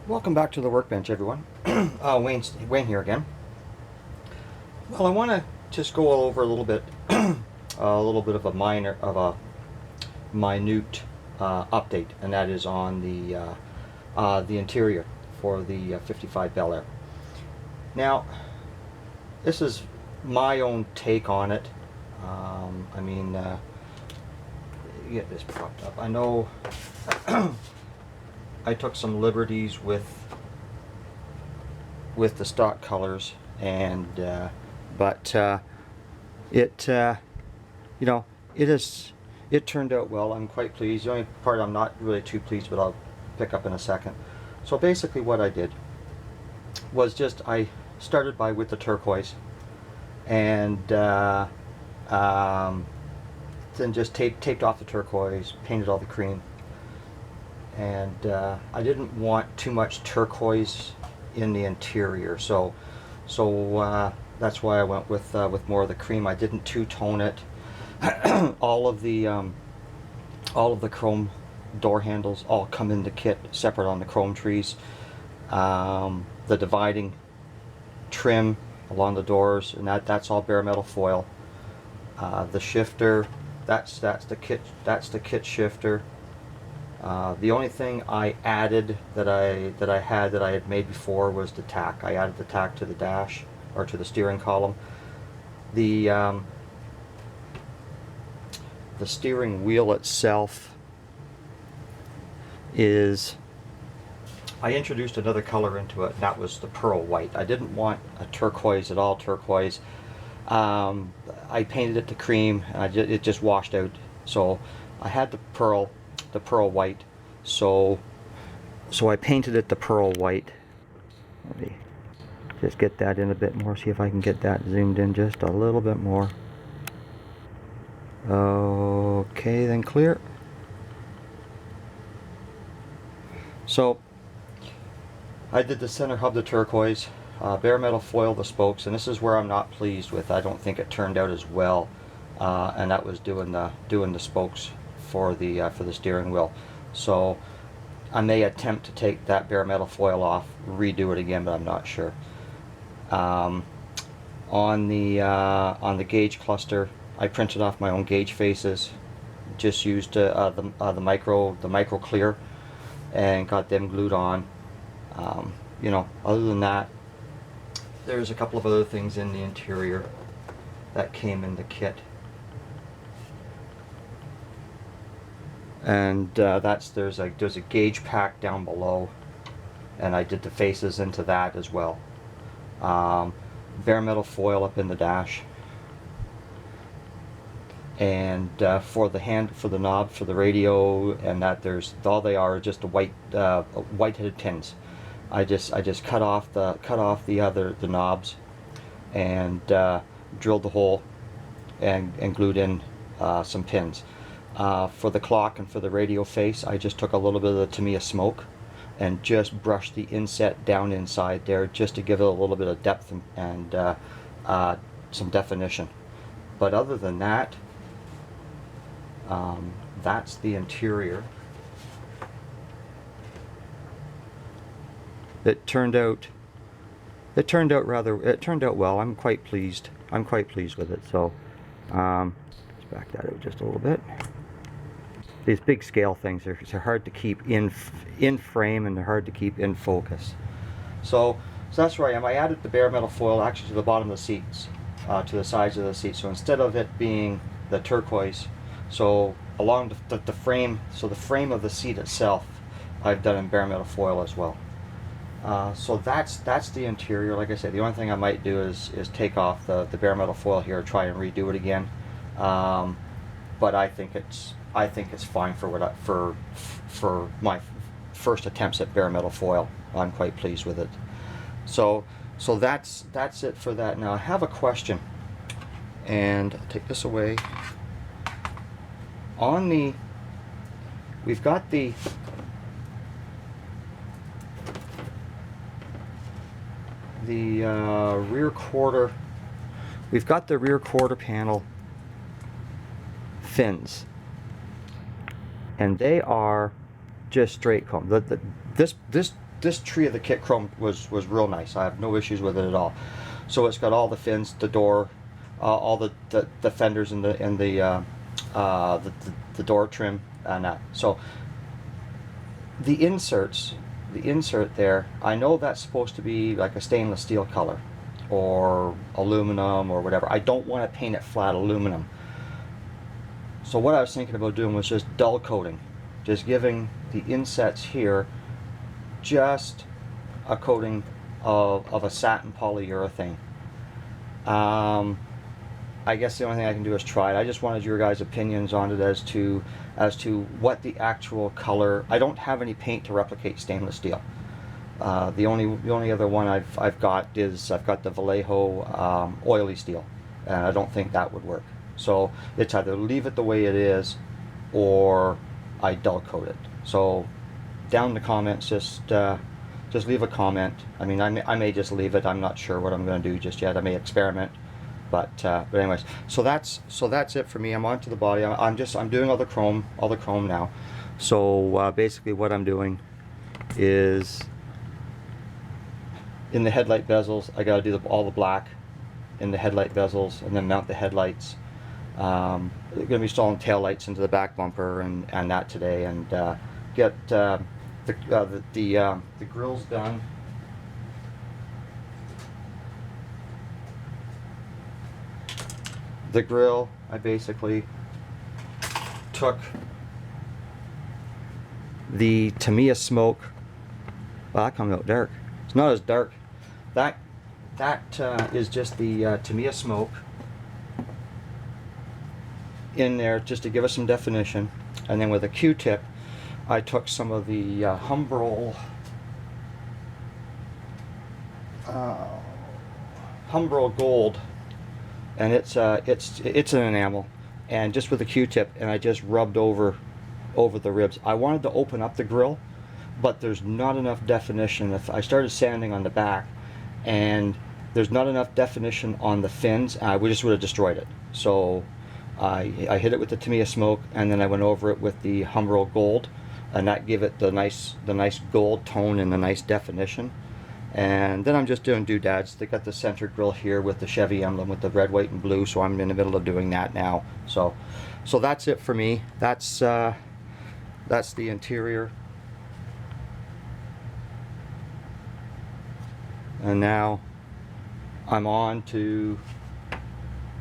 Welcome back to the workbench, everyone. Wayne here again. Well, I want to just go over a little bit, of a minute update, and that is on the interior for the 55 Bel Air. Now, this is my own take on it. Get this propped up. I know. I took some liberties with the stock colors, and it it turned out well. I'm quite pleased. The only part I'm not really too pleased, but I'll pick up in a second. So basically, what I did was I started with the turquoise, and then just taped off the turquoise, painted all the cream. And I didn't want too much turquoise in the interior, so that's why I went with more of the cream. I didn't two-tone it. all of the chrome door handles all come in the kit separate on the chrome trees. The dividing trim along the doors, and that's all bare metal foil. The shifter, that's the kit shifter. The only thing I added that I had made before was the tack. I added the tack to the dash, or to the steering column. The steering wheel itself is, I introduced another color into it, and that was the pearl white. I didn't want a turquoise at all, turquoise. I painted it to cream, and it just washed out. So I had the pearl white, so I painted it the pearl white. Let me just get that in a bit more, see if I can get that zoomed in just a little bit more. Okay, then clear. So I did the center hub, the turquoise, bare metal foil the spokes, and this is where I'm not pleased with. I don't think it turned out as well, and that was doing the spokes for the steering wheel. So I may attempt to take that bare metal foil off, redo it again, but I'm not sure. On the gauge cluster, I printed off my own gauge faces. Just used the micro clear, and got them glued on. Other than that, there's a couple of other things in the interior that came in the kit. And there's a gauge pack down below, and I did the faces into that as well. Bare metal foil up in the dash, and for the knob for the radio, and there's all they are just the white-headed pins. I just cut off the knobs, and drilled the hole, and glued in some pins. For the clock and for the radio face, I just took a little bit of the Tamiya smoke and just brushed the inset down inside there, just to give it a little bit of depth and some definition. But other than that, that's the interior. It turned out well. I'm quite pleased with it. So let's back that out just a little bit. These big scale things are hard to keep in frame, and they're hard to keep in focus. So that's where I am. I added the bare metal foil actually to the bottom of the seats, to the sides of the seat. So instead of it being the turquoise, so along the frame, so the frame of the seat itself, I've done in bare metal foil as well. So that's the interior. Like I said, the only thing I might do is take off the bare metal foil here, try and redo it again. But I think it's fine for my first attempts at bare metal foil. I'm quite pleased with it. So that's it for that. Now I have a question, and I'll take this away. We've got the rear quarter. We've got the rear quarter panel fins, and they are just straight comb. This this tree of the kit chrome was real nice. I have no issues with it at all. So it's got all the fins, the door, all the fenders and the door trim and that. So the insert there, I know that's supposed to be like a stainless steel color or aluminum or whatever. I don't want to paint it flat aluminum. So what I was thinking about doing was just dull coating, just giving the insets here just a coating of a satin polyurethane. I guess the only thing I can do is try it. I just wanted your guys' opinions on it as to what the actual color. I don't have any paint to replicate stainless steel. The only other one I've got the Vallejo oily steel, and I don't think that would work. So it's either leave it the way it is, or I dull coat it. So down in the comments, just leave a comment. I mean, I may just leave it. I'm not sure what I'm going to do just yet. I may experiment. But anyways, so that's it for me. I'm onto the body. I'm doing all the chrome now. So basically, what I'm doing is in the headlight bezels, I got to do all the black in the headlight bezels, and then mount the headlights. Going to be installing tail lights into the back bumper and that today, and get the grills done. The grill, I basically took the Tamiya smoke. Well, that comes out dark. It's not as dark. That is just the Tamiya smoke in there, just to give us some definition. And then with a Q-tip, I took some of the Humbrol Gold, and it's an enamel, and just with a Q-tip, and I just rubbed over the ribs. I wanted to open up the grill, but there's not enough definition. If I started sanding on the back, and there's not enough definition on the fins, we just would have destroyed it. So I hit it with the Tamiya smoke, and then I went over it with the Humbrol Gold, and that gave it the nice gold tone and the nice definition. And then I'm just doing doodads. They got the center grill here with the Chevy emblem with the red, white, and blue, so I'm in the middle of doing that now. So that's it for me. That's the interior. And now I'm on to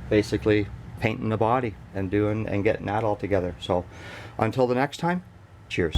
basically painting the body and getting that all together. So until the next time, cheers.